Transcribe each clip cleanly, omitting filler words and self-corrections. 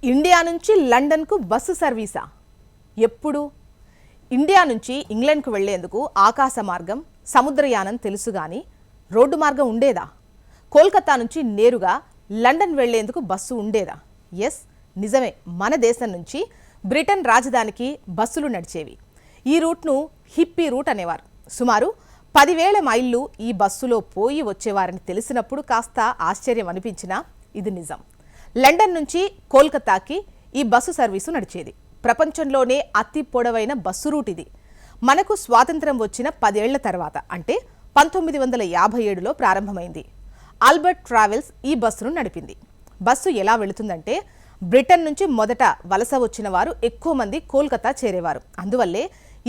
India నుంచి లండన్కు bus సర్వీసా? ఎప్పుడు? India నుంచి ఇంగ్లాండ్కు వెళ్లేందుకు ఆకాశ మార్గం, సముద్రయానం తెలుసు గాని రోడ్డు మార్గం ఉండేదా? కోల్కతా నుంచి నేరుగా లండన్ వెళ్లేందుకు బస్సు ఉండేదా? ఎస్, నిజమే. మన దేశం నుంచి బ్రిటన్ రాజధానికి బస్సులు నడిచేవి. ఈ రూట్ను హిప్పీ రూట్ అనేవారు. సుమారు 10,000 మైళ్ళు ఈ బస్సులో పోయి వచ్చేవారని తెలిసినప్పుడు కాస్త ఆశ్చర్యం అనిపించినా ఇది నిజం. లండన్ నుంచి కోల్కతాకి ఈ బస్సు సర్వీసు నడిచేది. ప్రపంచంలోనే అతి పొడవైన బస్సు రూట్ ఇది. మనకు స్వాతంత్రం వచ్చిన 10 ఏళ్ల తర్వాత అంటే 1957లో ప్రారంభమైంది. ఆల్బర్ట్ ట్రావెల్స్ ఈ బస్సును నడిపింది. బస్సు ఎలా వెళుతుందంటే, బ్రిటన్ నుంచి మొదట వలస వచ్చిన వారు ఎక్కువ మంది కోల్కతా చేరేవారు. అందువల్లే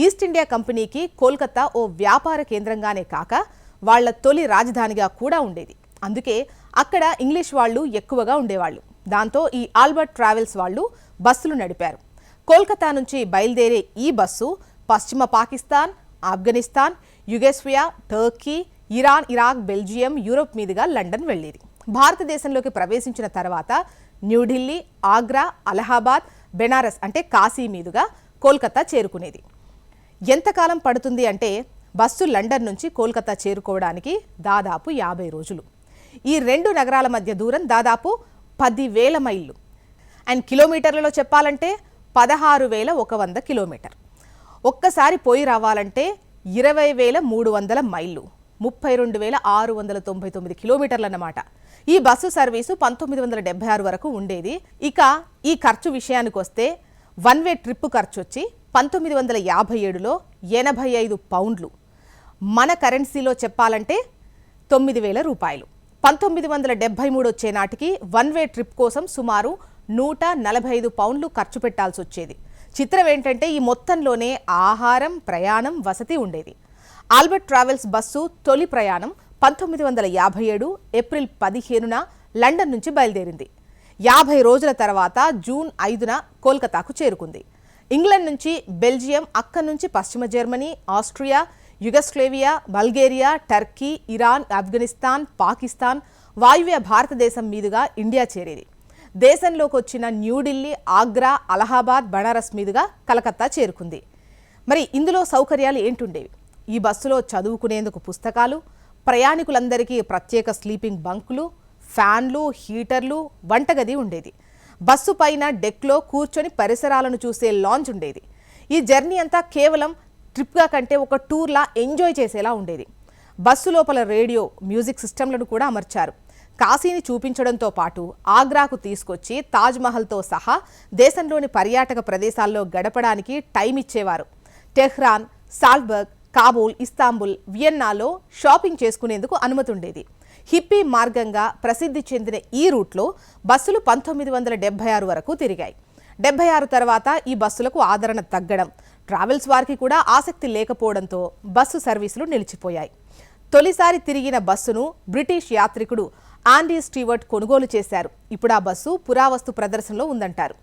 ఈస్ట్ ఇండియా కంపెనీకి కోల్కతా ఓ వ్యాపార కేంద్రంగానే కాక వాళ్ల తొలి రాజధానిగా కూడా ఉండేది. అందుకే అక్కడ ఇంగ్లీష్ వాళ్ళు ఎక్కువగా ఉండేవాళ్ళు. దాంతో ఈ ఆల్బర్ట్ ట్రావెల్స్ వాళ్ళు బస్సులు నడిపారు. కోల్కతా నుంచి బయలుదేరే ఈ బస్సు పశ్చిమ Pakistan, Afghanistan, Yugoslavia, Turkey, Iran, Iraq, Belgium, Europe మీదుగా లండన్ వెళ్లేది. భారతదేశంలోకి ప్రవేశించిన తర్వాత న్యూఢిల్లీ, ఆగ్రా, అలహాబాద్, బెనారస్ అంటే కాశీ మీదుగా కోల్కతా చేరుకునేది. ఎంతకాలం పడుతుంది అంటే, బస్సు లండన్ నుంచి కోల్కతా చేరుకోవడానికి దాదాపు 50 రోజులు. ఈ రెండు నగరాల మధ్య దూరం దాదాపు 10,000 మైళ్ళు. అండ్ కిలోమీటర్లలో చెప్పాలంటే 16,100 కిలోమీటర్. ఒక్కసారి పోయి రావాలంటే 20,300 మైళ్ళు, 32,699 కిలోమీటర్లు అన్నమాట. ఈ బస్సు సర్వీసు 1976 వరకు ఉండేది. ఇక ఈ ఖర్చు విషయానికి వస్తే, వన్ వే ట్రిప్ ఖర్చు వచ్చి 1957లో 85 పౌండ్లు, మన కరెన్సీలో చెప్పాలంటే 9,000 రూపాయలు. 1973 వచ్చే నాటికి వన్ వే ట్రిప్ కోసం సుమారు 145 పౌండ్లు ఖర్చు పెట్టాల్సి వచ్చేది. చిత్రం ఏంటంటే, ఈ మొత్తంలోనే ఆహారం, ప్రయాణం, వసతి ఉండేది. ఆల్బర్ట్ ట్రావెల్స్ బస్సు తొలి ప్రయాణం 1957 ఏప్రిల్ 15న లండన్ నుంచి బయలుదేరింది. 50 రోజుల తర్వాత జూన్ 5న కోల్కతాకు చేరుకుంది. ఇంగ్లాండ్ నుంచి బెల్జియం, అక్కడి నుంచి పశ్చిమ Germany, Austria, Yugoslavia, Bulgaria, Turkey, Iran, Afghanistan, Pakistan, వాయువ్య భారతదేశం మీదుగా ఇండియా చేరేది. దేశంలోకి వచ్చిన న్యూఢిల్లీ, ఆగ్రా, అలహాబాద్, బనారస్ మీదుగా కలకత్తా చేరుకుంది. మరి ఇందులో సౌకర్యాలు ఏంటుండేవి? ఈ బస్సులో చదువుకునేందుకు పుస్తకాలు, ప్రయాణికులందరికీ ప్రత్యేక స్లీపింగ్ బంకులు, ఫ్యాన్లు, హీటర్లు, వంటగది ఉండేది. బస్సు పైన డెక్లో కూర్చొని పరిసరాలను చూసే లాంజ్ ఉండేది. ఈ జర్నీ అంతా కేవలం ట్రిప్గా కంటే ఒక టూర్లా ఎంజాయ్ చేసేలా ఉండేది. బస్సు లోపల రేడియో, మ్యూజిక్ సిస్టంలను కూడా అమర్చారు. కాశీని చూపించడంతో పాటు ఆగ్రాకు తీసుకొచ్చి తాజ్మహల్తో సహా దేశంలోని పర్యాటక ప్రదేశాల్లో గడపడానికి టైం ఇచ్చేవారు. టెహ్రాన్, సాల్బర్గ్, కాబూల్, ఇస్తాంబుల్, వియన్నాలో షాపింగ్ చేసుకునేందుకు అనుమతి ఉండేది. హిప్పీ మార్గంగా ప్రసిద్ధి చెందిన ఈ రూట్లో బస్సులు 1976 వరకు తిరిగాయి. 76 తర్వాత ఈ బస్సులకు ఆదరణ తగ్గడం, ట్రావెల్స్ వారికి కూడా ఆసక్తి లేకపోవడంతో బస్సు సర్వీసులు నిలిచిపోయాయి. తొలిసారి తిరిగిన బస్సును బ్రిటిష్ యాత్రికుడు ఆండీ స్టీవర్ట్ కొనుగోలు చేశారు. ఇప్పుడు ఆ బస్సు పురావస్తు ప్రదర్శనలో ఉందంటారు.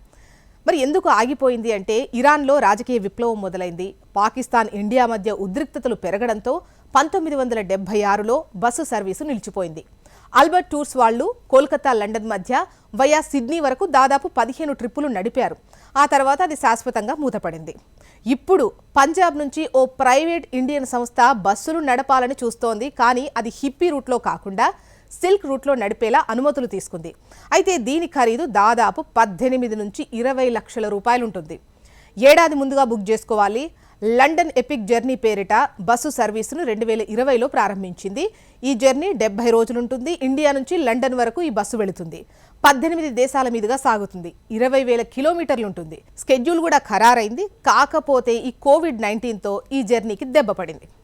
మరి ఎందుకు ఆగిపోయింది అంటే, ఇరాన్లో రాజకీయ విప్లవం మొదలైంది. పాకిస్తాన్, ఇండియా మధ్య ఉద్రిక్తతలు పెరగడంతో 1976లో బస్సు సర్వీసు నిలిచిపోయింది. ఆల్బర్ట్ టూర్స్ వాళ్ళు కోల్కతా, లండన్ మధ్య వయా సిడ్నీ వరకు దాదాపు 15 ట్రిప్పులు నడిపారు. ఆ తర్వాత అది శాశ్వతంగా మూతపడింది. ఇప్పుడు పంజాబ్ నుంచి ఓ ప్రైవేట్ ఇండియన్ సంస్థ బస్సులు నడపాలని చూస్తోంది. కానీ అది హిప్పీ రూట్లో కాకుండా సిల్క్ రూట్లో నడిపేలా అనుమతులు తీసుకుంది. అయితే దీని ఖరీదు దాదాపు 18 నుంచి 20 లక్షల రూపాయలు ఉంటుంది. ఏడాది ముందుగా బుక్ చేసుకోవాలి. లండన్ ఎపిక్ జర్నీ పేరిట బస్సు సర్వీసును 2020లో ప్రారంభించింది. ఈ జర్నీ 70 రోజులుంటుంది. ఇండియా నుంచి లండన్ వరకు ఈ బస్సు వెళుతుంది. 18 దేశాల మీదుగా సాగుతుంది. 20,000 కిలోమీటర్లు ఉంటుంది. స్కెడ్యూల్ కూడా ఖరారైంది. కాకపోతే ఈ కోవిడ్-19తో ఈ జర్నీకి దెబ్బ పడింది.